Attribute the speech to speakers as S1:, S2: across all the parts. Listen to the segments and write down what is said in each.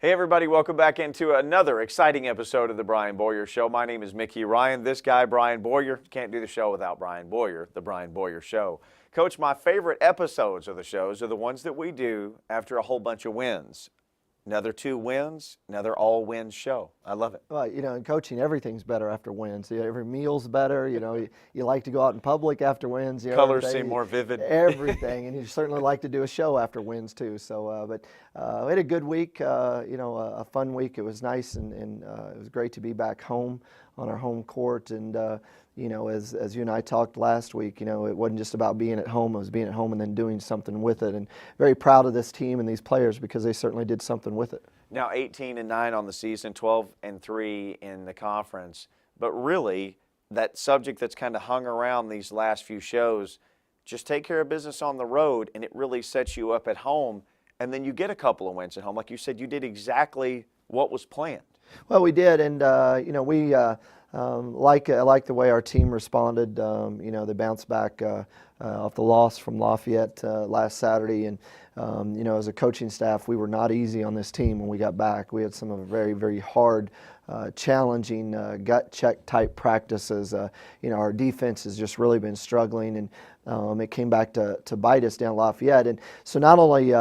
S1: Hey everybody, welcome back into another exciting episode of the Brian Boyer Show. My name is Mickey Ryan. This guy, Brian Boyer, can't do the show without Brian Boyer, the Brian Boyer Show. Coach, my favorite episodes of the shows are the ones that we do after a whole bunch of wins. Another 2 wins, another all-wins show. I love it.
S2: Well, in coaching, everything's better after wins. Every meal's better. You like to go out in public after wins.
S1: Colors seem more vivid.
S2: Everything, and you certainly like to do a show after wins too. So, we had a good week. A fun week. It was nice, and it was great to be back home on our home court. And as you and I talked last week, it wasn't just about being at home. It was being at home and then doing something with it. And very proud of this team and these players because they certainly did something with it.
S1: Now 18-9 on the season, 12-3 in the conference. But really, that subject that's kind of hung around these last few shows, just take care of business on the road, and it really sets you up at home. And then you get a couple of wins at home. Like you said, you did exactly what was planned.
S2: Well, we did, and we like the way our team responded. They bounced back off the loss from Lafayette last Saturday, and as a coaching staff, we were not easy on this team when we got back. We had some of very, very hard, challenging gut check type practices. Our defense has just really been struggling, and it came back to bite us down Lafayette. And so not only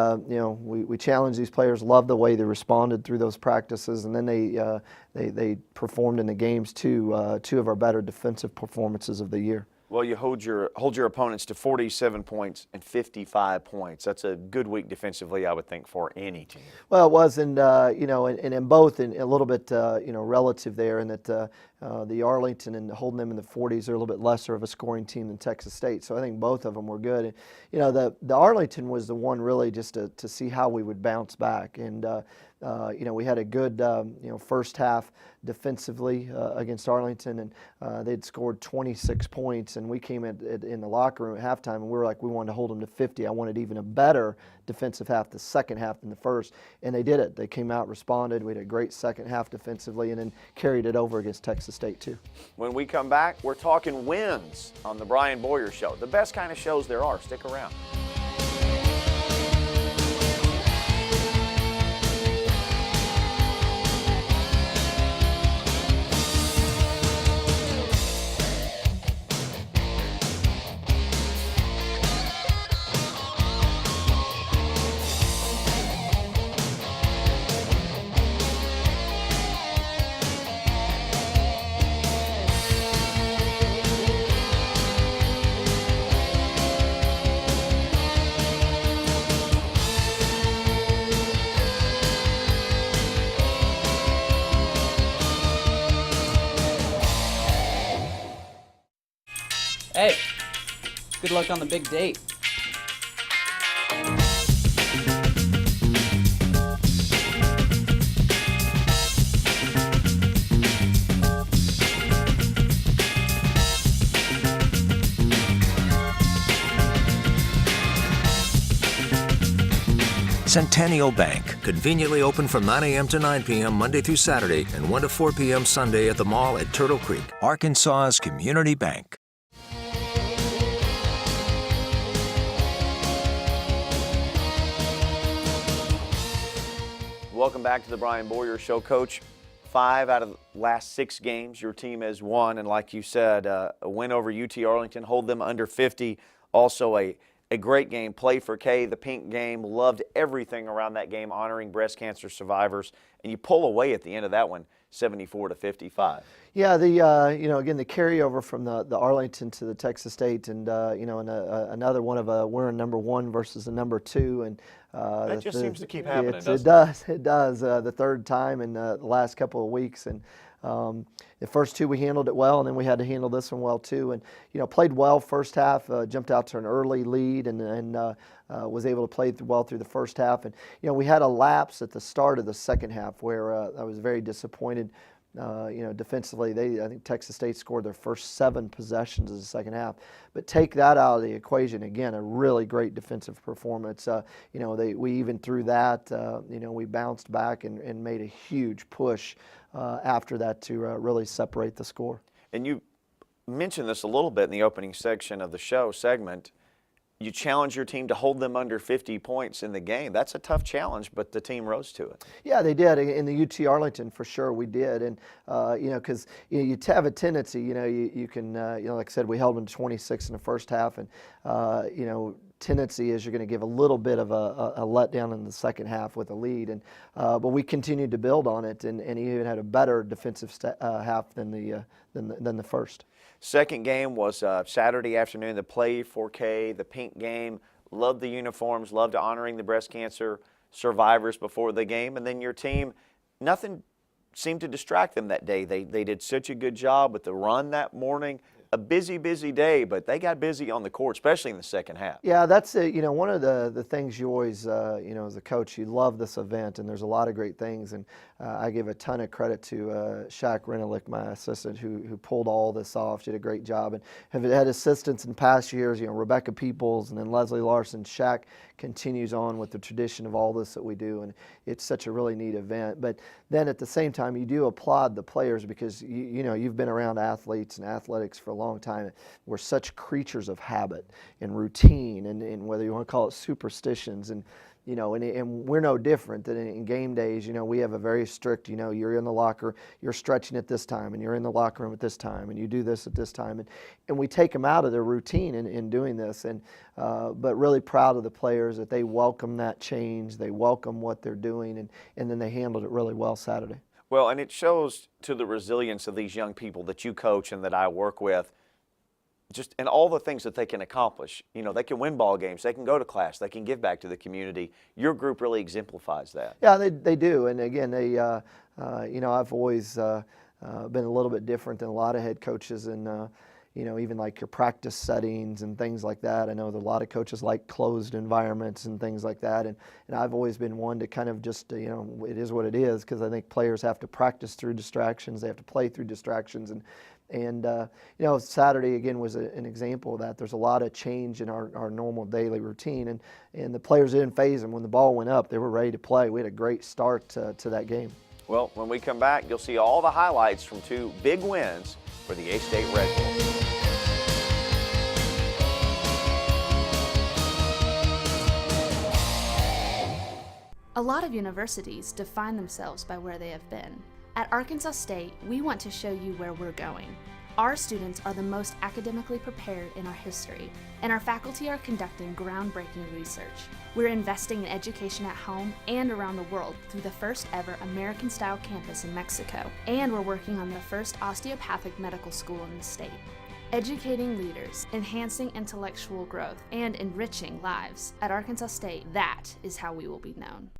S2: we challenged these players, loved the way they responded through those practices, and then they performed in the games too. 2 of our better defensive performances of the year.
S1: Well, you hold your opponents to 47 points and 55 points. That's a good week defensively, I would think, for any team.
S2: Well, it was, and and in both, and a little bit relative there, in that the Arlington and holding them in the 40s are a little bit lesser of a scoring team than Texas State. So I think both of them were good. And, the Arlington was the one really just to see how we would bounce back. And we had a good first half defensively against Arlington, and they'd scored 26 points, and we came in the locker room at halftime, and we were like, we wanted to hold them to 50. I wanted even a better defensive half the second half than the first, and they did it. They came out, responded. We had a great second half defensively, and then carried it over against Texas State too.
S1: When we come back, we're talking wins on the Brian Boyer Show. The best kind of shows there are. Stick around.
S3: Hey, good luck on the big date.
S4: Centennial Bank, conveniently open from 9 a.m. to 9 p.m. Monday through Saturday and 1 to 4 p.m. Sunday at the mall at Turtle Creek, Arkansas's community bank.
S1: Welcome back to the Brian Boyer Show. Coach, 5 out of the last 6 games your team has won, and like you said, a win over UT Arlington, hold them under 50. Also a great game, Play for K, the pink game. Loved everything around that game, honoring breast cancer survivors. And you pull away at the end of that one, 74-55.
S2: Yeah, again, the carryover from the Arlington to the Texas State, and another one of we're a number 1 versus a number 2, and
S1: that just seems to keep happening.
S2: It does. The third time in the last couple of weeks, and the first 2 we handled it well, and then we had to handle this one well too. And played well first half, jumped out to an early lead, and was able to play well through the first half. And we had a lapse at the start of the second half where I was very disappointed. Defensively, I think Texas State scored their first 7 possessions of the second half. But take that out of the equation, again, a really great defensive performance. We even through that, we bounced back and made a huge push after that to really separate the score.
S1: And you mentioned this a little bit in the opening section of the show segment. you challenge your team to hold them under 50 points in the game. That's a tough challenge, but the team rose to it.
S2: Yeah, they did in the UT Arlington for sure. We did, and because you have a tendency, you can, like I said, we held them to 26 in the first half, and tendency is you're going to give a little bit of a letdown in the second half with a lead, and but we continued to build on it, and even had a better defensive half than the first.
S1: Second game was Saturday afternoon, the Play 4K, the pink game. Loved the uniforms, loved honoring the breast cancer survivors before the game. And then your team, nothing seemed to distract them that day. They did such a good job with the run that morning. A busy day, but they got busy on the court, especially in the second half.
S2: Yeah, that's one of the things you always, as a coach, you love this event, and there's a lot of great things. And I give a ton of credit to Shaq Renelick, my assistant, who pulled all this off. She did a great job, and have had assistants in past years. Rebecca Peoples and then Leslie Larson. Shaq continues on with the tradition of all this that we do, and it's such a really neat event. But then at the same time, you do applaud the players because you've been around athletes and athletics for a long time. We're such creatures of habit and routine, and whether you want to call it superstitions, and we're no different than in game days. We have a very strict, you're in the locker, you're stretching at this time, and you're in the locker room at this time, and you do this at this time, and we take them out of their routine in doing this. And but really proud of the players that they welcome that change, they welcome what they're doing, and then they handled it really well Saturday.
S1: Well, and it shows to the resilience of these young people that you coach and that I work with, and all the things that they can accomplish. They can win ball games, they can go to class, they can give back to the community. Your group really exemplifies that.
S2: Yeah, they do. And again, I've always been a little bit different than a lot of head coaches, and even like your practice settings and things like that. I know that a lot of coaches like closed environments and things like that, and I've always been one to kind of just, it is what it is, because I think players have to practice through distractions, they have to play through distractions, and Saturday again was an example of that. There's a lot of change in our normal daily routine, and the players didn't faze them. When the ball went up, they were ready to play. We had a great start to that game.
S1: Well, when we come back, you'll see all the highlights from two big wins for the A-State Red Bulls.
S5: A lot of universities define themselves by where they have been. At Arkansas State, we want to show you where we're going. Our students are the most academically prepared in our history, and our faculty are conducting groundbreaking research. We're investing in education at home and around the world through the first ever American-style campus in Mexico, and we're working on the first osteopathic medical school in the state. Educating leaders, enhancing intellectual growth, and enriching lives. At Arkansas State, that is how we will be known.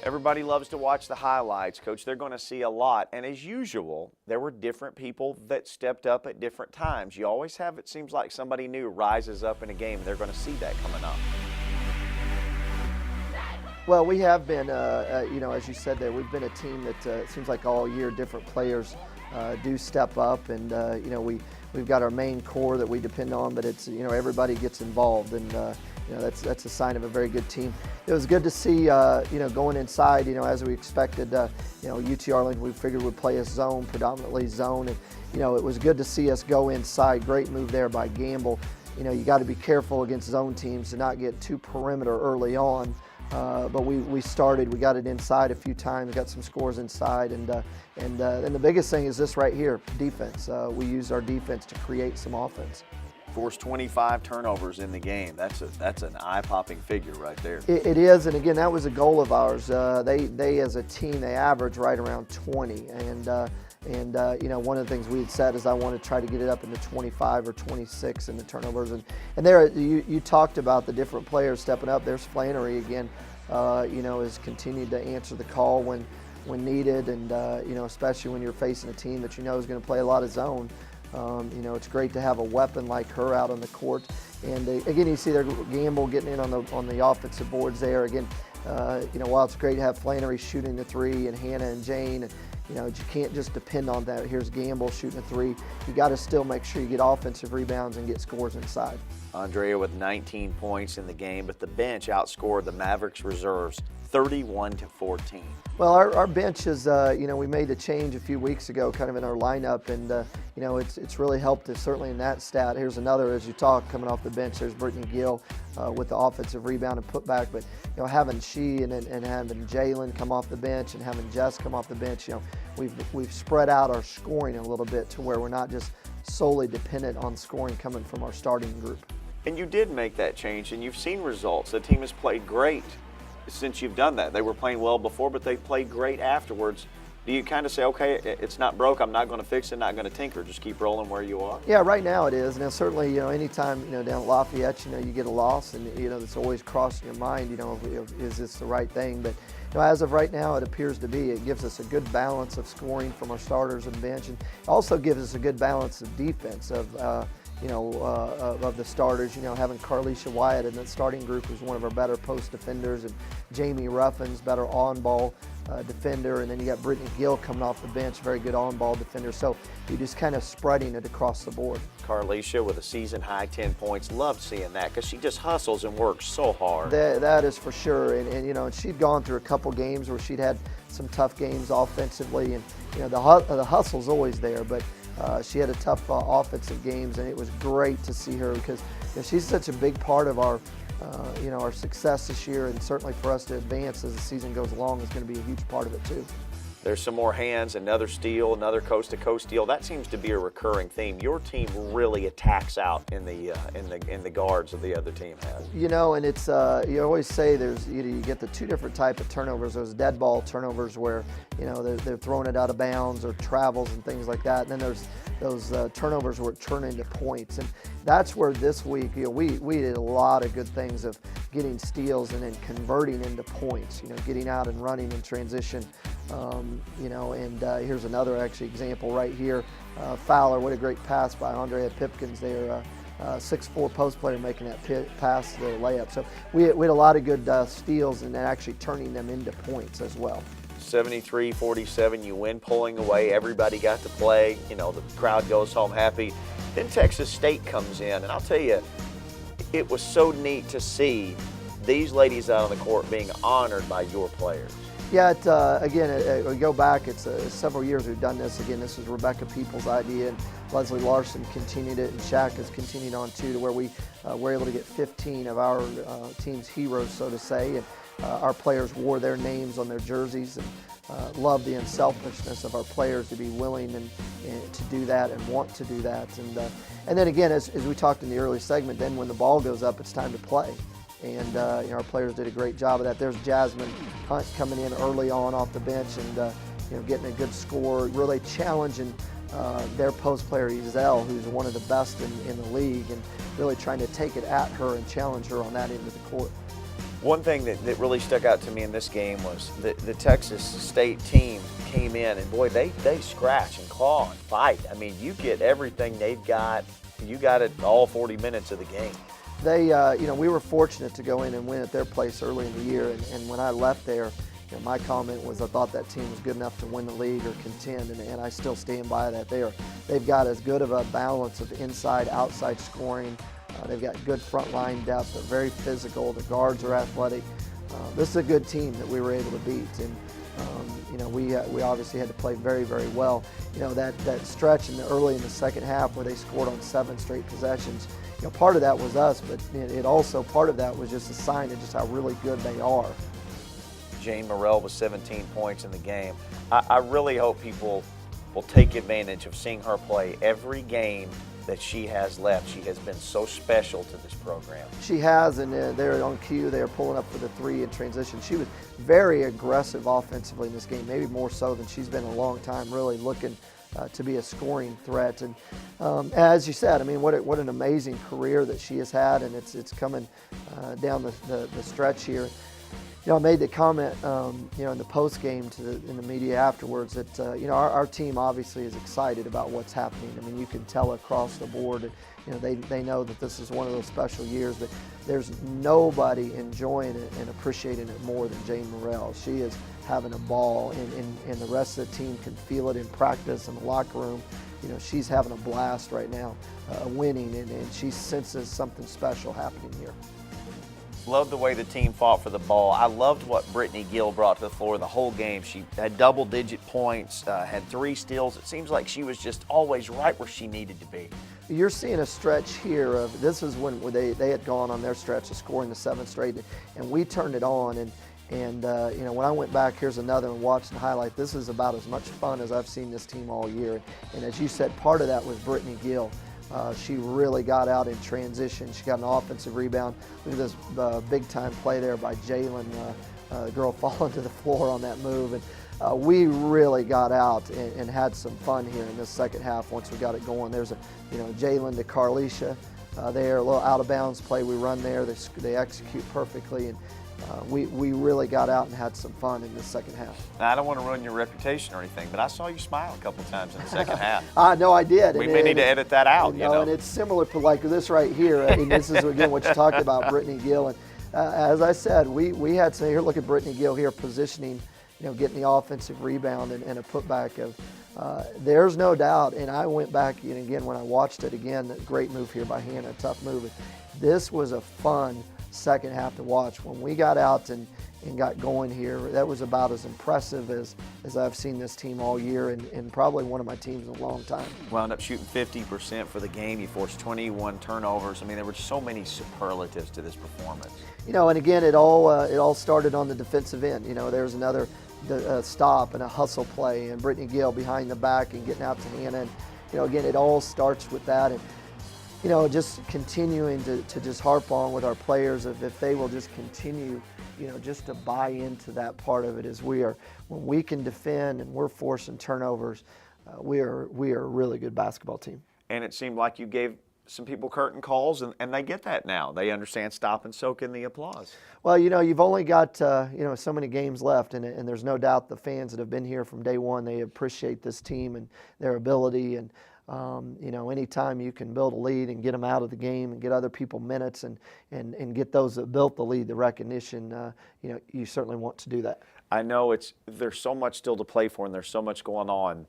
S1: Everybody loves to watch the highlights, Coach. They're going to see a lot. And as usual, there were different people that stepped up at different times. You always have, it seems like somebody new rises up in a game. They're going to see that coming up.
S2: Well, we have been, as you said there, we've been a team that it seems like all year different players do step up, and we've got our main core that we depend on, but it's everybody gets involved, and that's a sign of a very good team. It was good to see going inside, as we expected. UT Arlington, we figured would play a zone, predominantly zone, and it was good to see us go inside. Great move there by Gamble. You got to be careful against zone teams to not get too perimeter early on. But we got it inside a few times, got some scores inside, and the biggest thing is this right here, defense. We used our defense to create some offense.
S1: Forced 25 turnovers in the game. That's an eye-popping figure right there.
S2: It is, and again, that was a goal of ours. They as a team, they average right around 20, and one of the things we had said is I want to try to get it up into 25 or 26 in the turnovers. And there, you talked about the different players stepping up. There's Flannery again, has continued to answer the call when needed, and especially when you're facing a team that is going to play a lot of zone. It's great to have a weapon like her out on the court. And again, you see their Gamble getting in on the offensive boards there. Again, while it's great to have Flannery shooting the three, and Hannah and Jane, You know, you can't just depend on that. Here's Gamble shooting a three. You got to still make sure you get offensive rebounds and get scores inside.
S1: Andrea with 19 points in the game, but the bench outscored the Mavericks reserves 31-14.
S2: Well, our bench is, you know, we made a change a few weeks ago kind of in our lineup, and, you know, it's really helped us certainly in that stat. Here's another, as you talk, coming off the bench. There's Brittany Gill with the offensive rebound and putback, but, you know, having she and having Jalen come off the bench and having Jess come off the bench, you know, we've spread out our scoring a little bit to where we're not just solely dependent on scoring coming from our starting group.
S1: And you did make that change, and you've seen results. The team has played great since you've done that. They were playing well before, but they played great afterwards. Do you kind of say, okay, it's not broke, I'm not going to fix it, not going to tinker, just keep rolling where you are?
S2: Yeah, right now it is. Now, certainly, you know, anytime, you know, down at Lafayette, you know, you get a loss, and, you know, it's always crossing your mind, you know, is this the right thing? But, you know, as of right now, it appears to be. It gives us a good balance of scoring from our starters and bench, and also gives us a good balance of defense of the starters. You know, having Carlisha Wyatt in the starting group is one of our better post defenders, and Jamie Ruffins, better on-ball defender, and then you got Brittany Gill coming off the bench, very good on-ball defender. So you're just kind of spreading it across the board.
S1: Carlisha with a season-high 10 points. Loved seeing that because she just hustles and works so hard.
S2: That is for sure, and you know, she'd gone through a couple games where she'd had some tough games offensively, and you know, the hustle's always there, but she had a tough offensive games, and it was great to see her because, you know, she's such a big part of our you know, our success this year, and certainly for us to advance as the season goes along is going to be a huge part of it too.
S1: There's some more hands, another steal, another coast-to-coast steal. That seems to be a recurring theme. Your team really attacks out in the guards of the other team has.
S2: You know, and it's you always say there's you get the two different type of turnovers. Those dead ball turnovers where, you know, they're throwing it out of bounds or travels and things like that. And then there's those turnovers where it turn into points, and that's where this week, you know, we did a lot of good things of getting steals and then converting into points. You know, getting out and running in transition. You know, and here's another actually example right here. Fowler, what a great pass by Andrea Pipkins there. 6'4" post player making that pass to the layup. So we had a lot of good steals and then actually turning them into points as well.
S1: 73-47, you win pulling away. Everybody got to play. You know, the crowd goes home happy. Then Texas State comes in, and I'll tell you, it was so neat to see these ladies out on the court being honored by your players.
S2: Yeah, again, we go back, it's several years we've done this. Again, this was Rebecca Peoples' idea, and Leslie Larson continued it, and Shaq has continued on too, to where we were able to get 15 of our team's heroes, so to say, and our players wore their names on their jerseys, and love the unselfishness of our players to be willing and to do that and want to do that. And then again, as we talked in the early segment, then when the ball goes up, it's time to play. And you know, our players did a great job of that. There's Jasmine Hunt coming in early on off the bench and you know, getting a good score, really challenging their post player Ezell, who's one of the best in the league, and really trying to take it at her and challenge her on that end of the court.
S1: One thing that really stuck out to me in this game was the Texas State team came in, and boy, they scratch and claw and fight. I mean, you get everything they've got. You got it all 40 minutes of the game.
S2: They, you know, we were fortunate to go in and win at their place early in the year, and when I left there, you know, my comment was I thought that team was good enough to win the league or contend, and I still stand by that. They've got as good of a balance of inside, outside scoring. They've got good front line depth. They're very physical. The guards are athletic. This is a good team that we were able to beat, and you know, we obviously had to play very, very well. You know, that stretch early in the second half where they scored on 7 straight possessions. You know, part of that was us, but it also part of that was just a sign of just how really good they are.
S1: Jane Morrell with 17 points in the game. I really hope people will take advantage of seeing her play every game that she has left. She has been so special to this program.
S2: She has, and they're on cue. They are pulling up for the 3 in transition. She was very aggressive offensively in this game, maybe more so than she's been in a long time, really looking to be a scoring threat. And as you said, I mean, what an amazing career that she has had, and it's coming down the stretch here. You know, I made the comment, you know, in the post game in the media afterwards that you know, our team obviously is excited about what's happening. I mean, you can tell across the board. You know, they know that this is one of those special years, but there's nobody enjoying it and appreciating it more than Jane Morrell. She is having a ball, and the rest of the team can feel it in practice in the locker room. You know, she's having a blast right now, winning, and she senses something special happening here.
S1: Loved the way the team fought for the ball. I loved what Brittany Gill brought to the floor the whole game. She had double-digit points, had 3 steals. It seems like she was just always right where she needed to be.
S2: You're seeing a stretch here of, this is when they had gone on their stretch of scoring the 7th straight, and we turned it on. And you know, when I went back, here's another and watched the highlight. This is about as much fun as I've seen this team all year. And as you said, part of that was Brittany Gill. She really got out in transition. She got an offensive rebound. Look at this big-time play there by Jalen. Girl falling to the floor on that move. And we really got out and had some fun here in this second half once we got it going. There's a, you know, Jalen to Carlisha there, a little out-of-bounds play we run there. They execute perfectly. And we really got out and had some fun in the second half.
S1: Now, I don't want to ruin your reputation or anything, but I saw you smile a couple times in the second half.
S2: No, I did.
S1: We may need to edit that out.
S2: No, and it's similar to like this right here. I mean, this is again what you talked about, Brittany Gill. And as I said, we had some here. Look at Brittany Gill here positioning, you know, getting the offensive rebound and a putback of. There's no doubt, and I went back and again when I watched it again. Great move here by Hannah, tough move. This was a fun second half to watch. When we got out and got going here, that was about as impressive as I've seen this team all year, and probably one of my teams in a long time.
S1: Wound up shooting 50% for the game. You forced 21 turnovers. I mean, there were so many superlatives to this performance.
S2: You know, and again, it all started on the defensive end. You know, there's another stop and a hustle play, and Brittany Gill behind the back and getting out to Hannah. And, you know, again, it all starts with that. And, you know, just continuing to just harp on with our players if they will just continue, you know, just to buy into that part of it as we are. When we can defend and we're forcing turnovers, we are a really good basketball team.
S1: And it seemed like you gave some people curtain calls, and they get that now. They understand stop and soak in the applause.
S2: Well, you know, you've only got, you know, so many games left, and there's no doubt the fans that have been here from day one, they appreciate this team and their ability. And you know, anytime you can build a lead and get them out of the game and get other people minutes and get those that built the lead the recognition, you know, you certainly want to do that.
S1: I know there's so much still to play for and there's so much going on,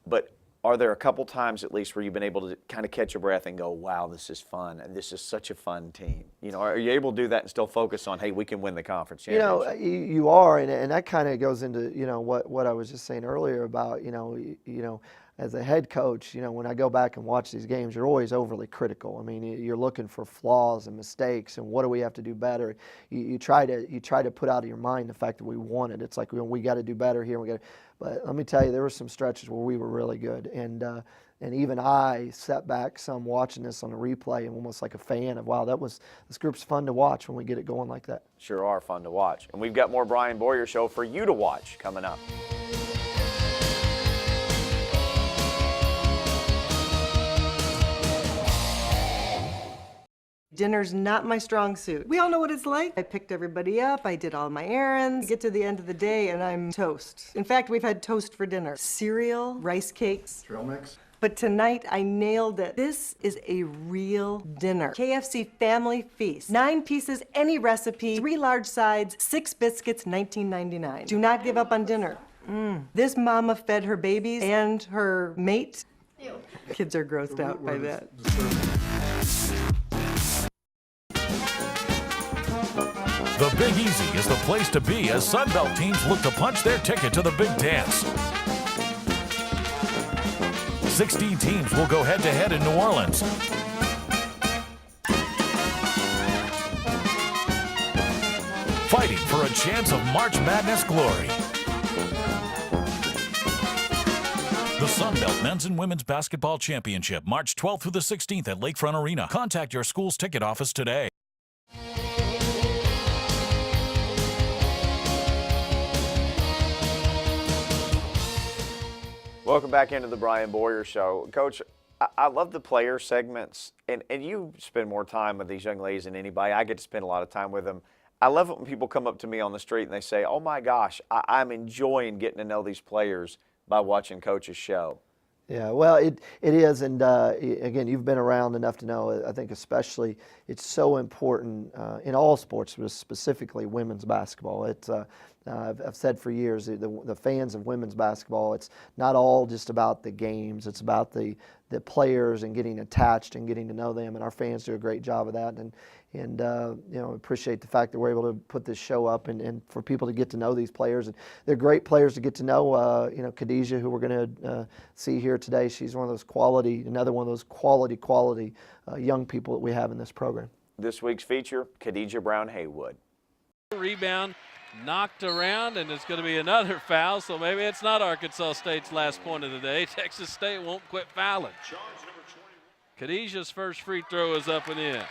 S1: but are there a couple times at least where you've been able to kind of catch your breath and go, wow, this is fun, and this is such a fun team? You know, are you able to do that and still focus on, hey, we can win the conference championship?
S2: You know, you are, and that kind of goes into, you know, what I was just saying earlier about, you know, as a head coach, you know, when I go back and watch these games, you're always overly critical. I mean, you're looking for flaws and mistakes and what do we have to do better. You try to put out of your mind the fact that we won it. It's like we got to do better here. But let me tell you, there were some stretches where we were really good, and even I sat back some watching this on the replay and almost like a fan of, wow, this group's fun to watch when we get it going like that.
S1: Sure are fun to watch. And we've got more Brian Boyer Show for you to watch coming up.
S6: Dinner's not my strong suit. We all know what it's like. I picked everybody up, I did all my errands, get to the end of the day and I'm toast. In fact, we've had toast for dinner. Cereal, rice cakes.
S7: Trail mix.
S6: But tonight I nailed it. This is a real dinner. KFC Family Feast. 9 pieces, any recipe, 3 large sides, 6 biscuits, $19.99. Do not give up on dinner. This mama fed her babies and her mate. Ew. Kids are grossed out by that.
S8: The Big Easy is the place to be as Sunbelt teams look to punch their ticket to the big dance. 16 teams will go head-to-head in New Orleans. Fighting for a chance of March Madness glory. The Sunbelt Men's and Women's Basketball Championship, March 12th through the 16th at Lakefront Arena. Contact your school's ticket office today.
S1: Welcome back into the Brian Boyer Show. Coach, I love the player segments, and you spend more time with these young ladies than anybody. I get to spend a lot of time with them. I love it when people come up to me on the street and they say, oh my gosh, I'm enjoying getting to know these players by watching Coach's show.
S2: Yeah, well, it is, and again, you've been around enough to know, I think especially it's so important in all sports, but specifically women's basketball. I've said for years, the fans of women's basketball, it's not all just about the games. It's about the players and getting attached and getting to know them. And our fans do a great job of that. And you know, appreciate the fact that we're able to put this show up and for people to get to know these players. And they're great players to get to know. You know, Khadijah, who we're going to see here today, she's another one of those quality young people that we have in this program.
S1: This week's feature, Khadijah Brown Haywood.
S7: Rebound knocked around, and it's going to be another foul, so maybe it's not Arkansas State's last point of the day. Texas State won't quit fouling. Khadijah's first free throw is up and in.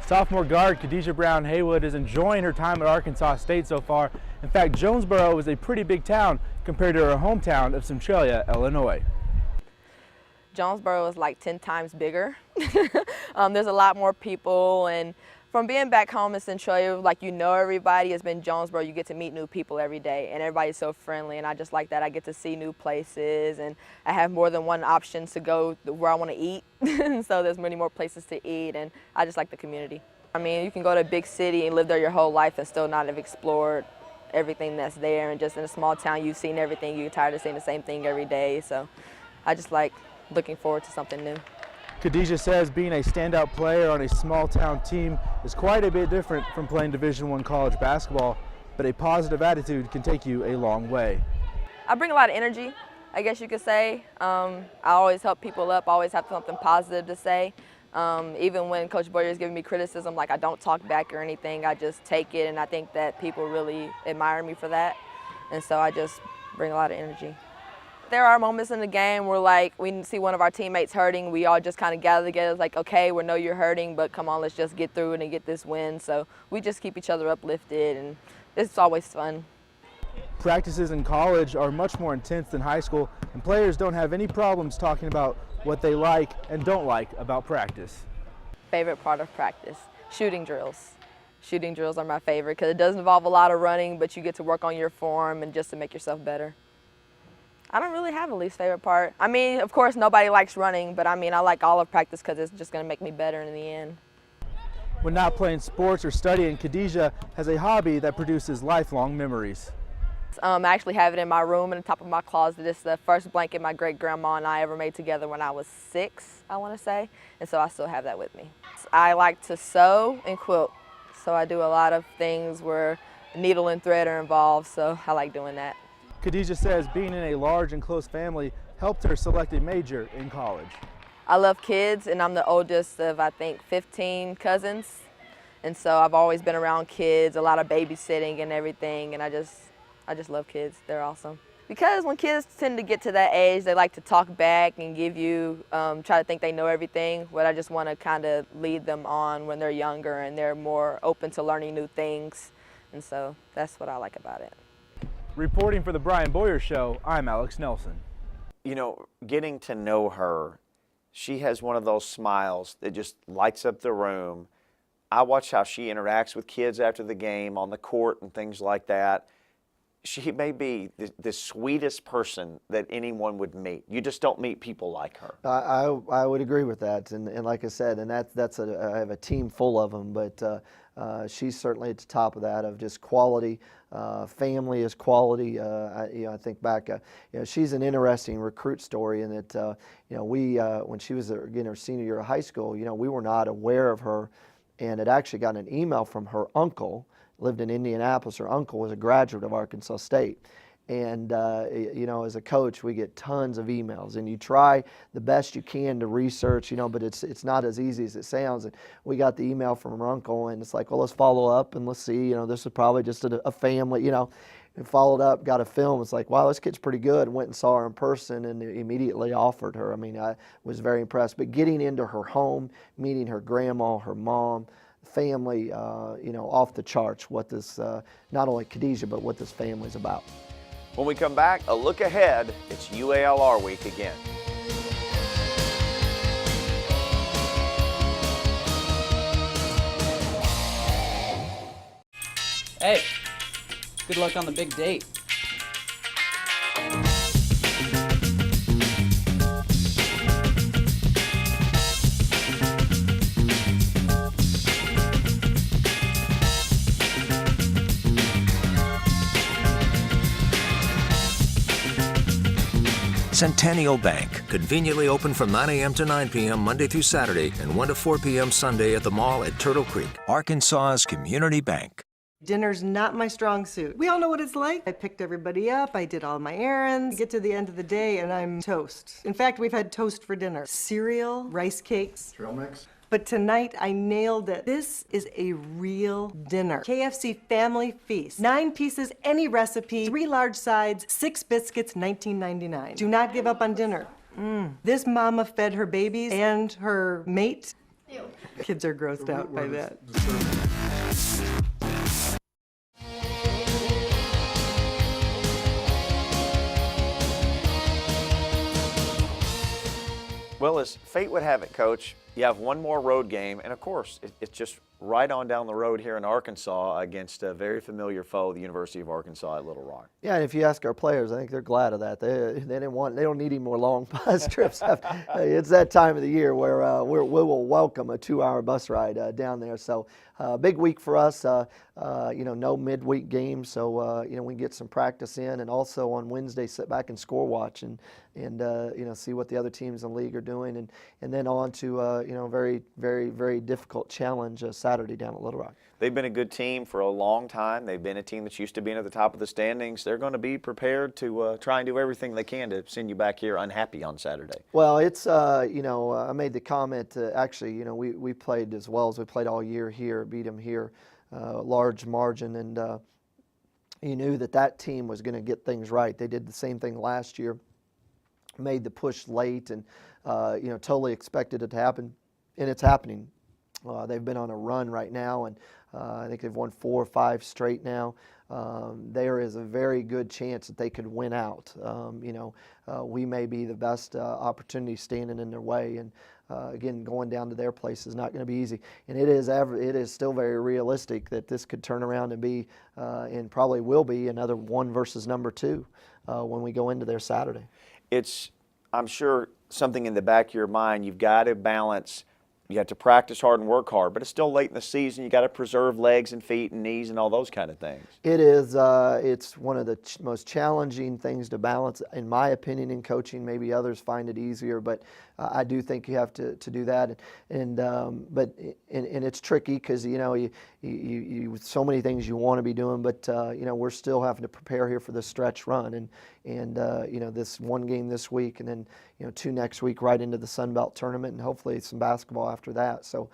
S9: Sophomore guard Khadijah Brown Haywood is enjoying her time at Arkansas State so far. In fact, Jonesboro is a pretty big town compared to her hometown of Centralia, Illinois.
S10: Jonesboro is like 10 times bigger. There's a lot more people, and from being back home in Centralia, like you know everybody. Has been Jonesboro, you get to meet new people every day, and everybody's so friendly, and I just like that. I get to see new places, and I have more than one option to go where I want to eat. So there's many more places to eat, and I just like the community. I mean, you can go to a big city and live there your whole life and still not have explored everything that's there, and just in a small town, you've seen everything. You're tired of seeing the same thing every day, so I just like looking forward to something new.
S9: Khadijah says being a standout player on a small town team is quite a bit different from playing Division I college basketball, but a positive attitude can take you a long way.
S10: I bring a lot of energy, I guess you could say. I always help people up, always have something positive to say. Even when Coach Boyer is giving me criticism, like I don't talk back or anything, I just take it, and I think that people really admire me for that. And so I just bring a lot of energy. There are moments in the game where, like, we see one of our teammates hurting, we all just kind of gather together. It's like, okay, we know you're hurting, but come on, let's just get through it and get this win. So we just keep each other uplifted, and it's always fun.
S9: Practices in college are much more intense than high school, and players don't have any problems talking about what they like and don't like about practice.
S10: Favorite part of practice, shooting drills. Shooting drills are my favorite because it does involve a lot of running, but you get to work on your form and just to make yourself better. I don't really have a least favorite part. I mean, of course, nobody likes running, but I mean, I like all of practice because it's just going to make me better in the end.
S9: When not playing sports or studying, Khadijah has a hobby that produces lifelong memories.
S10: I actually have it in my room in the top of my closet. It's the first blanket my great-grandma and I ever made together when I was 6, I want to say, and so I still have that with me. I like to sew and quilt, so I do a lot of things where needle and thread are involved, so I like doing that.
S9: Khadijah says being in a large and close family helped her select a major in college.
S10: I love kids, and I'm the oldest of, I think, 15 cousins. And so I've always been around kids, a lot of babysitting and everything, and I just love kids. They're awesome. Because when kids tend to get to that age, they like to talk back and give you, try to think they know everything, but I just want to kind of lead them on when they're younger and they're more open to learning new things. And so that's what I like about it.
S9: Reporting for the Brian Boyer Show, I'm Alex Nelson.
S1: You know, getting to know her, she has one of those smiles that just lights up the room. I watch how she interacts with kids after the game on the court and things like that. She may be the sweetest person that anyone would meet. You just don't meet people like her.
S2: I would agree with that, and like I said, and I have a team full of them, but she's certainly at the top of that, of just quality. Family is quality. I think back, she's an interesting recruit story in that, when she was getting her senior year of high school, we were not aware of her, and had actually gotten an email from her uncle, lived in Indianapolis. Her uncle was a graduate of Arkansas State. And, as a coach, we get tons of emails, and you try the best you can to research, but it's not as easy as it sounds. And we got the email from her uncle, and it's like, well, let's follow up and let's see, this is probably just a family, and followed up, got a film. It's like, wow, this kid's pretty good. Went and saw her in person and immediately offered her. I mean, I was very impressed. But getting into her home, meeting her grandma, her mom, family, off the charts, what this, not only Khadijah, but what this family's about.
S1: When we come back, a look ahead. It's UALR week again.
S3: Hey, good luck on the big date.
S4: Centennial Bank, conveniently open from 9 a.m. to 9 p.m. Monday through Saturday and 1 to 4 p.m. Sunday at the mall at Turtle Creek, Arkansas's community bank.
S6: Dinner's not my strong suit. We all know what it's like. I picked everybody up, I did all my errands. Get to the end of the day and I'm toast. In fact, we've had toast for dinner. Cereal, rice cakes.
S9: Trail mix?
S6: But tonight, I nailed it. This is a real dinner. KFC Family Feast. 9 pieces, any recipe, 3 large sides, 6 biscuits, $19.99. Do not give up on dinner. This mama fed her babies and her mate. Ew. Kids are grossed out by that.
S1: Well, as fate would have it, Coach, you have one more road game, and of course, it's just right on down the road here in Arkansas against a very familiar foe, the University of Arkansas at Little Rock.
S2: Yeah, and if you ask our players, I think they're glad of that. They don't need any more long bus trips. It's that time of the year where we will welcome a 2-hour bus ride down there. So big week for us. No midweek games, so we can get some practice in, and also on Wednesday sit back and score watch and see what the other teams in the league are doing, and then on to very, very, very difficult challenge Saturday down at Little Rock.
S1: They've been a good team for a long time. They've been a team that's used to being at the top of the standings. They're going to be prepared to try and do everything they can to send you back here unhappy on Saturday.
S2: Well, it's I made the comment. Actually, we played as well as we played all year here, beat them here, large margin, and you knew that team was going to get things right. They did the same thing last year, made the push late, and totally expected it to happen, and it's happening. They've been on a run right now, and I think they've won 4 or 5 straight now. There is a very good chance that they could win out. We may be the best opportunity standing in their way, and again, going down to their place is not going to be easy. And it is still very realistic that this could turn around and be, and probably will be, another 1 versus number 2 when we go into there Saturday.
S1: It's, I'm sure, something in the back of your mind. You've got to balance. You have to practice hard and work hard, but it's still late in the season. You got to preserve legs and feet and knees and all those kind of things.
S2: It is. It's one of the most challenging things to balance, in my opinion, in coaching. Maybe others find it easier, but I do think you have to do that. And it's tricky because you so many things you want to be doing, but we're still having to prepare here for this stretch run, and this 1 game this week, and then 2 next week, right into the Sun Belt tournament, and hopefully some basketball after that. So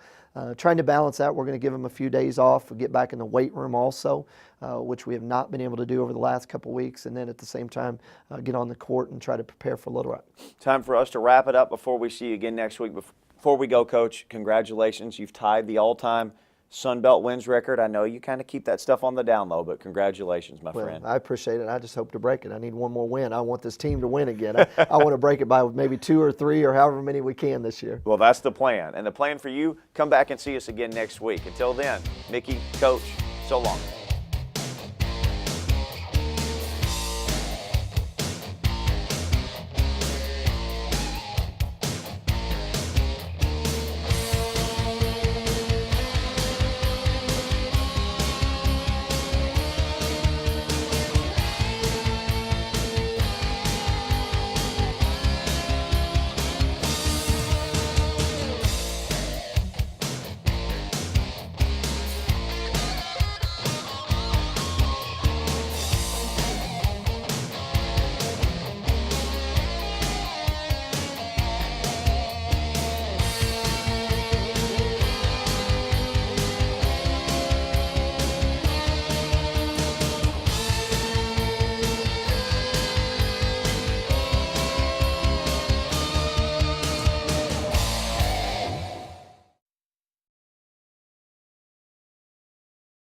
S2: trying to balance that. We're going to give them a few days off. We'll get back in the weight room also, which we have not been able to do over the last couple of weeks, and then at the same time get on the court and try to prepare for Little Rock.
S1: Time for us to wrap it up before we see you again next week. Before we go, Coach, congratulations. You've tied the all-time Sun Belt wins record. I know you kind of keep that stuff on the down low, but congratulations, my friend.
S2: I appreciate it. I just hope to break it. I need one more win. I want this team to win again. I want to break it by maybe 2 or 3 or however many we can this year.
S1: Well, that's the plan. And the plan for you, come back and see us again next week. Until then, Mickey, Coach, so long.